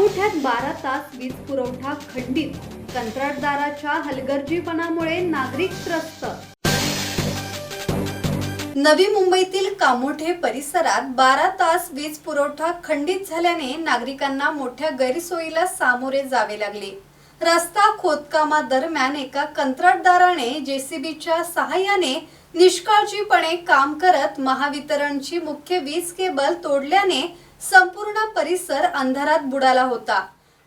कामोठ्यात 12 तास वीज पुरवठा खंडित, कंत्राटदाराच्या हलगर्जीपणामुळे नागरिक त्रस्त। नवी मुंबईतील कामोठे परिसरात 12 तास वीज पुरवठा खंडित झाल्याने नागरिकांना मोठ्या गैरसोयीला सामोरे जावे लागले। रस्ता खोदकामादरम्यान एका कंत्राटदाराने जेसीबीच्या सहाय्याने निष्काळजीपणे काम करत महावितरणची मुख्य वीज केबल तोडल्याने संपूर्ण परिसर अंधारात बुडाला होता।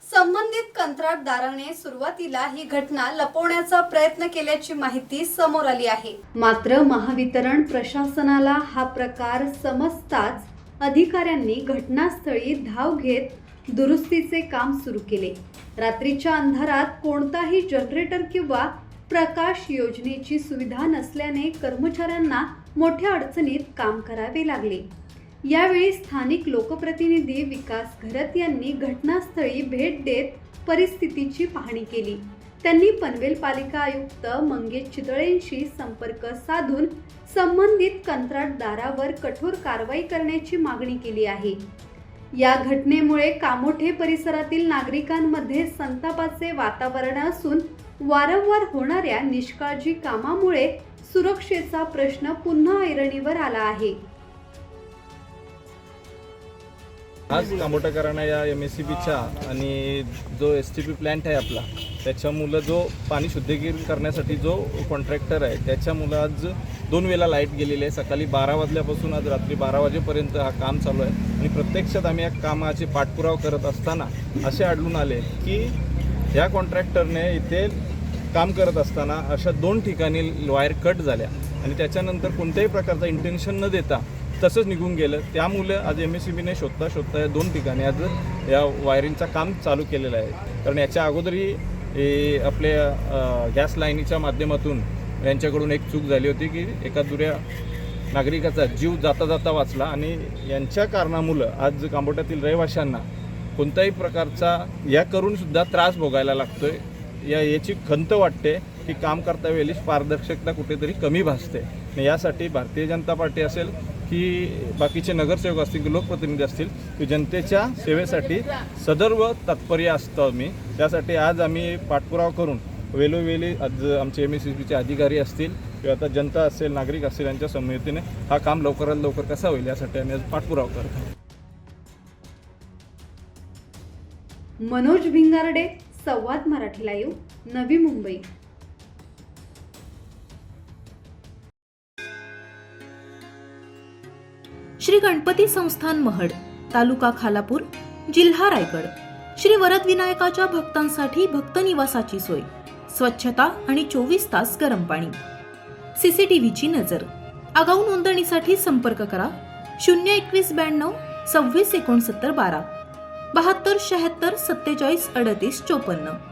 संबंधित कंत्राटदाराने सुरुवातीला ही घटना लपवण्याचा प्रयत्न केल्याची माहिती समोर आली आहे। मात्र महावितरण प्रशासनाला हा प्रकार समजताच अधिकाऱ्यांनी घटनास्थळी धाव घेत दुरुस्तीचे काम सुरू केले। रात्रीच्या अंधारात कोणताही जनरेटर किंवा प्रकाश योजनेची सुविधा नसल्याने कर्मचाऱ्यांना मोठ्या अडचणीत काम करावे लागले। यावेळी स्थानिक लोकप्रतिनिधी विकास घरत यांनी घटनास्थळी भेट देत परिस्थितीची पाहणी केली। त्यांनी पनवेल पालिका आयुक्त मंगेश चितळेंशी संपर्क साधून संबंधित कंत्राटदारावर कठोर कारवाई करण्याची मागणी केली आहे। या घटनेमुळे कामोठे परिसरातील नागरिकांमध्ये संतापाचे वातावरण असून वारंवार होणाऱ्या निष्काळजी कामामुळे सुरक्षेचा प्रश्न पुन्हा ऐरणीवर आला आहे। आज कामोठेकरांना या MSCBच्या आणि जो STP प्लांट आहे आपला त्याच्यामुळे जो पाणी शुद्धीकरण करण्यासाठी जो कॉन्ट्रॅक्टर आहे त्याच्यामुळे आज 2 वेळा लाईट गेलेली आहे। सकाळी 12 वाजल्यापासून आज रात्री 12 वाजेपर्यंत हा काम चालू आहे आणि प्रत्यक्षात आम्ही या कामाचे पाठपुरावा करत असताना असे आढळून आले की या कॉन्ट्रॅक्टरने इथे काम करत असताना अशा 2 ठिकाणी वायर कट झाल्या आणि त्याच्यानंतर कोणत्याही प्रकारचा इंटेन्शन न देता तसंच निघून गेलं। त्यामुळे आज MSCBने शोधता या 2 ठिकाणी आज या वायरिंगचं काम चालू केलेलं आहे। कारण याच्या अगोदरही आपल्या गॅस लाईनीच्या माध्यमातून यांच्याकडून एक चूक झाली होती की एका दुऱ्या नागरिकाचा जीव जाता जाता वाचला आणि यांच्या कारणामुळे आज कामोठ्यातील रहिवाशांना कोणत्याही प्रकारचा या करूनसुद्धा त्रास भोगायला लागतोय। याची खंत वाटते की काम करता वेळी पारदर्शकता कुठेतरी कमी भासते। यासाठी भारतीय जनता पार्टी असेल की बाकीचे नगरसेवक असतील की लोकप्रतिनिधी असतील की जनतेच्या सेवेसाठी सदैव तत्पर असतो मी। त्यासाठी आज आम्ही पाठपुरावा करून वेळोवेळी आज आमचे MSCBचे अधिकारी असतील किंवा आता जनता असेल नागरिक असेल यांच्या संमतीने हा काम लवकरात लवकर कसा होईल यासाठी आम्ही आज पाठपुरावा करत आहोत। मनोज भिंगारडे, संवाद मराठी लाईव्ह, नवी मुंबई। श्री गणपती संस्थान महड, तालुका खालापूर, जिल्हा रायगड। श्री वरद विनायकाच्या भक्तांसाठी भक्त निवासाची सोय, स्वच्छता आणि 24 तास गरम पाणी, CCTVची नजर। आगाऊ नोंदणीसाठी संपर्क करा 021 92 26 69 12 72 76 47 38 54।